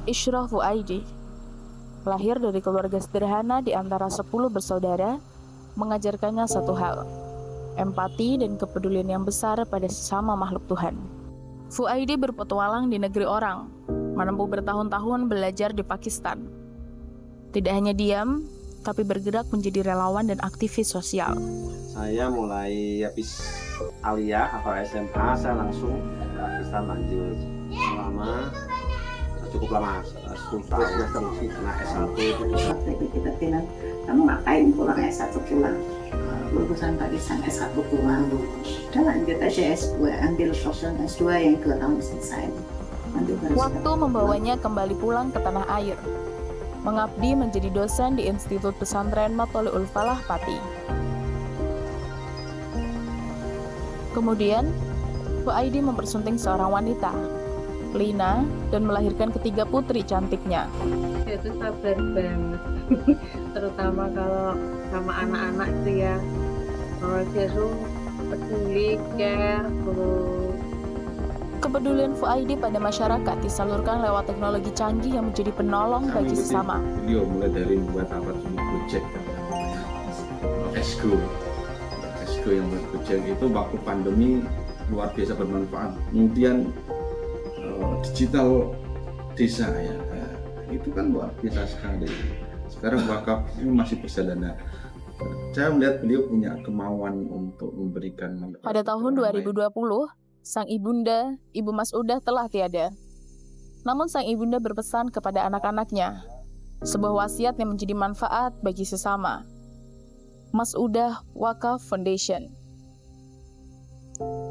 Isyrah Fuaidi lahir dari keluarga sederhana di antara 10 bersaudara, mengajarkannya satu hal, empati dan kepedulian yang besar pada sesama makhluk Tuhan. Fuaidi berpetualang di negeri orang, menempuh bertahun-tahun belajar di Pakistan. Tidak hanya diam, tapi bergerak menjadi relawan dan aktivis sosial. Saya mulai habis aliyah atau SMA, saya langsung ke Pakistan lanjut selama cukup lama, 10 tahun karena S1 itu kita bilang, kamu ngapain pulang S1 pulang? Lulusan Pakistan S1 pulang, udah lanjut aja S2, ambil sosial S2 yang 2 tahun selesai. Waktu membawanya kembali pulang ke tanah air, mengabdi menjadi dosen di Institut Pesantren Matholiul Falah Pati. Kemudian, Fuaidi mempersunting seorang wanita, Lina, dan melahirkan ketiga putri cantiknya. Dia itu sabar banget, terutama kalau sama anak-anak itu ya. Kalau dia tuh peduli, care, Kepedulian Fuaidi pada masyarakat disalurkan lewat teknologi canggih yang menjadi penolong bagi sesama. Beliau mulai dari membuat apa cuma Gojek, Esgo yang buat Gojek itu waktu pandemi luar biasa bermanfaat. Kemudian digital desa ya, itu kan luar biasa sekali. Sekarang wakaf ini masih berjalan. Saya melihat beliau punya kemauan untuk memberikan manfaat. Pada tahun 2020, sang ibunda, Ibu Mas'udah telah tiada. Namun sang ibunda berpesan kepada anak-anaknya, sebuah wasiat yang menjadi manfaat bagi sesama. Mas'udah Wakaf Foundation.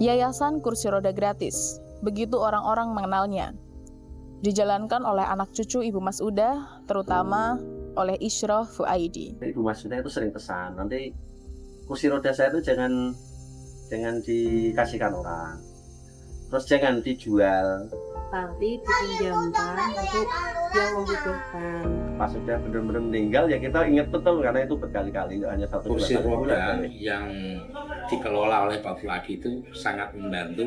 Yayasan kursi roda gratis, begitu orang-orang mengenalnya. Dijalankan oleh anak cucu Ibu Mas'udah, terutama oleh Isyrah Fuaidi. Ibu Mas'udah itu sering pesan, nanti kursi roda saya itu jangan dikasihkan orang, terus jangan dijual, tapi dipinjamkan untuk yang membutuhkan. pas sudah benar-benar meninggal ya kita ingat betul karena itu berkali-kali, hanya satu kursi roda yang dikelola oleh Pak Fuaidi itu sangat membantu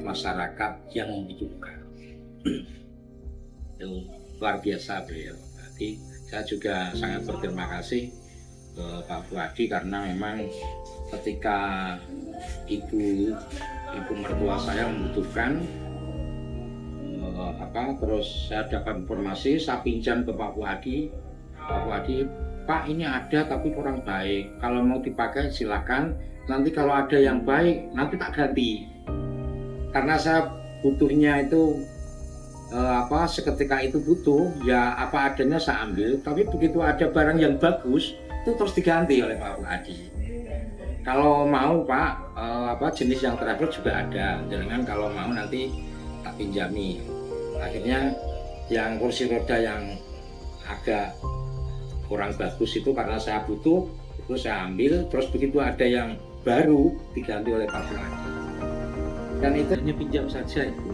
masyarakat yang membutuhkan. Itu luar biasa beliau. Jadi saya juga sangat berterima kasih ke Pak Fuaidi karena memang ketika ibu mertua saya membutuhkan terus saya dapat informasi, saya pinjam ke Pak Fuaidi. Pak ini ada tapi kurang baik, kalau mau dipakai silakan, nanti kalau ada yang baik nanti tak ganti, karena saya butuhnya itu seketika itu butuh ya apa adanya saya ambil, tapi begitu ada barang yang bagus itu terus diganti oleh Pak Fuaidi. Kalau mau Pak jenis yang terakhir juga ada, jangan kalau mau nanti tak pinjami. Akhirnya yang kursi roda yang agak kurang bagus itu karena saya butuh, itu saya ambil, terus begitu ada yang baru diganti oleh Pak Fuaidi. Dan itu hanya pinjam saja, Ibu,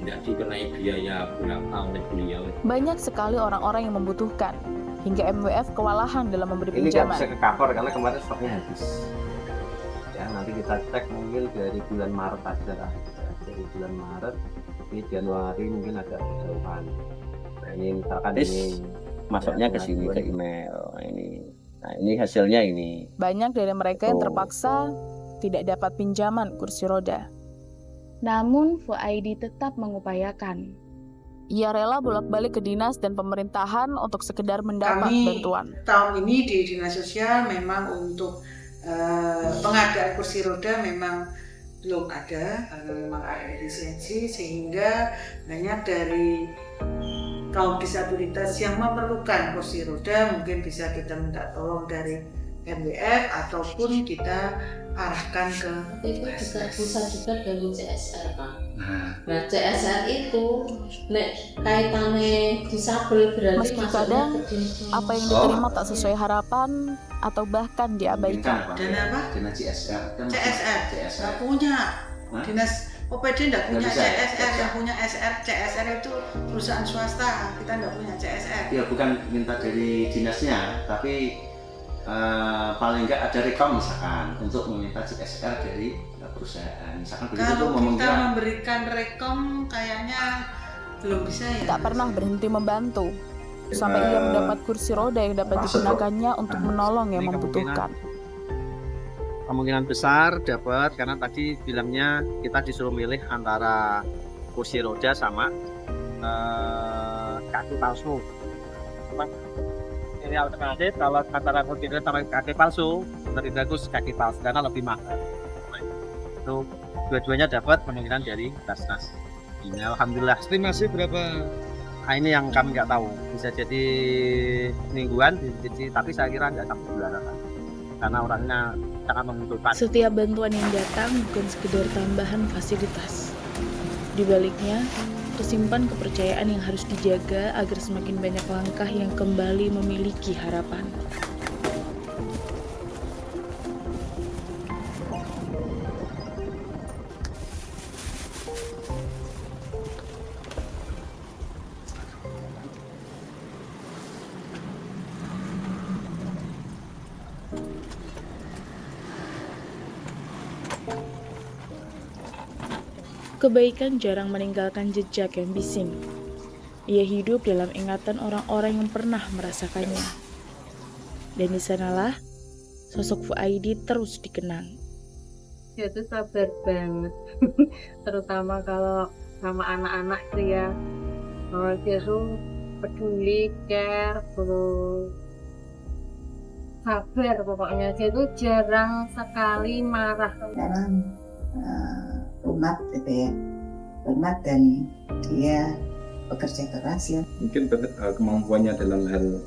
tidak dikenai biaya berapa oleh beliau. Banyak sekali orang-orang yang membutuhkan, hingga MWF kewalahan dalam memberi ini pinjaman. nggak bisa ke cover karena kemarin stoknya habis ya, nanti kita cek mungkin dari bulan Maret aja lah, dari bulan Maret ini Januari mungkin agak kejauhan. Nah ini misalkan ini masuknya ke sini ke email ini. Nah ini hasilnya ini. Banyak dari mereka yang terpaksa tidak dapat pinjaman kursi roda. Namun Fuaidi tetap mengupayakan. Ia rela bolak-balik ke dinas dan pemerintahan untuk sekedar mendapat bantuan. Tahun ini di Dinas Sosial memang untuk pengadaan kursi roda memang belum ada, karena memang ada efisiensi, sehingga banyak dari kaum disabilitas yang memerlukan kursi roda mungkin bisa kita minta tolong dari MWF ataupun kita arahkan ke itu juga bisa juga dari CSR, Pak. Nah CSR itu kaitannya disabel berarti meski kadang apa yang diterima tak sesuai harapan atau bahkan diabaikan. Dana apa? Dana CSR. CSR. Nggak punya. Dinas OPD nggak punya CSR, yang punya CSR itu perusahaan swasta. Kita nggak punya CSR. Ya bukan minta dari dinasnya, tapi paling nggak ada rekam misalkan untuk meminta CSR dari perusahaan. Misalkan begitu kalau tuh kita memberikan rekom kayaknya belum bisa ya. Tak pernah berhenti membantu, sampai ia mendapat kursi roda yang dapat digunakannya untuk menolong yang membutuhkan. Kemungkinan besar dapat, karena tadi bilangnya kita disuruh milih antara kursi roda sama kaki palsu. Ini alternatif, kalau antara kursi roda sama kaki palsu, lebih bagus kaki palsu karena lebih mahal. Itu dua-duanya dapat kemungkinan dari Basnas. Ini alhamdulillah. Estimasi berapa? Nah, ini yang kami nggak tahu. Bisa jadi mingguan, tapi saya kira nggak sampai bulanan. Karena orangnya sangat membutuhkan. Setiap bantuan yang datang bukan sekedar tambahan fasilitas. Di baliknya, tersimpan kepercayaan yang harus dijaga agar semakin banyak langkah yang kembali memiliki harapan. Kebaikan jarang meninggalkan jejak yang bising. Ia hidup dalam ingatan orang-orang yang pernah merasakannya. Dan di sanalah sosok Fuaidi terus dikenang. Dia tuh sabar banget. Terutama kalau sama anak-anak itu ya. Kalau dia tuh peduli, care, terus sabar pokoknya. Dia tuh jarang sekali marah. Dalam umat gitu ya, umat, dan dia bekerja keras ya. Mungkin kemampuannya dalam hal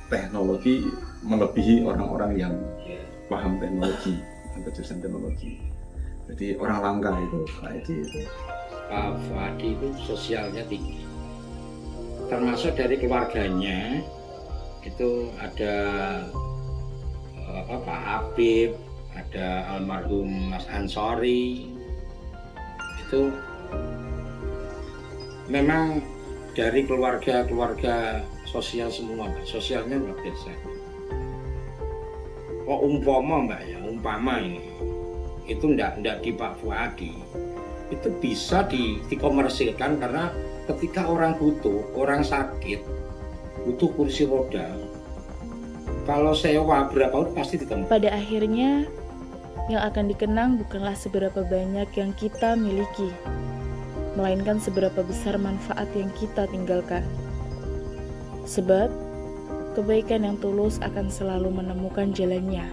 teknologi melebihi orang-orang yang paham teknologi atau jurusan teknologi. Jadi orang langka itu Fuaidi itu. Pak Fuadi itu sosialnya tinggi, termasuk dari keluarganya itu ada Pak Habib, ada almarhum Mas Ansori. Itu memang dari keluarga sosial semua, Mbak. Sosialnya luar biasa. Kok umpama Mbak ya, umpama ini itu ndak di Pak Fuadi itu bisa dikomersilkan, karena ketika orang butuh, orang sakit butuh kursi roda, kalau sewa berapa pasti ditemukan. Pada akhirnya, yang akan dikenang bukanlah seberapa banyak yang kita miliki, melainkan seberapa besar manfaat yang kita tinggalkan. Sebab, kebaikan yang tulus akan selalu menemukan jalannya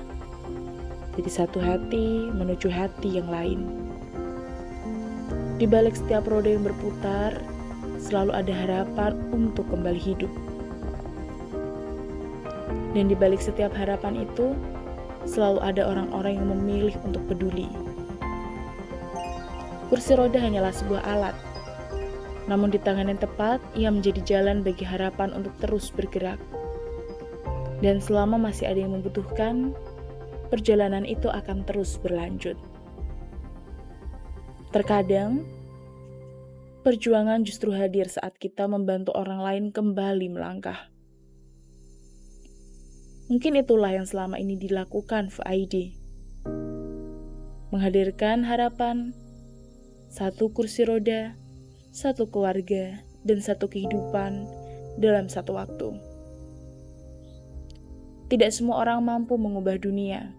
dari satu hati menuju hati yang lain. Di balik setiap roda yang berputar, selalu ada harapan untuk kembali hidup. Dan di balik setiap harapan itu, selalu ada orang-orang yang memilih untuk peduli. Kursi roda hanyalah sebuah alat, namun di tangan yang tepat, ia menjadi jalan bagi harapan untuk terus bergerak. Dan selama masih ada yang membutuhkan, perjalanan itu akan terus berlanjut. Terkadang, perjuangan justru hadir saat kita membantu orang lain kembali melangkah. Mungkin itulah yang selama ini dilakukan Fuaidi. Menghadirkan harapan, satu kursi roda, satu keluarga, dan satu kehidupan dalam satu waktu. Tidak semua orang mampu mengubah dunia,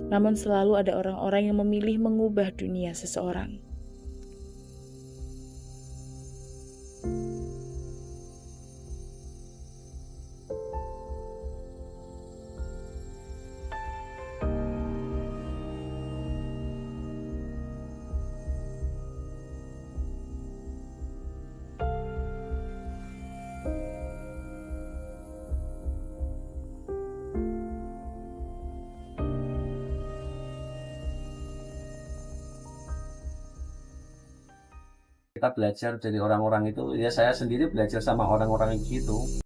namun selalu ada orang-orang yang memilih mengubah dunia seseorang. Kita belajar dari orang-orang itu, ya saya sendiri belajar sama orang-orang itu.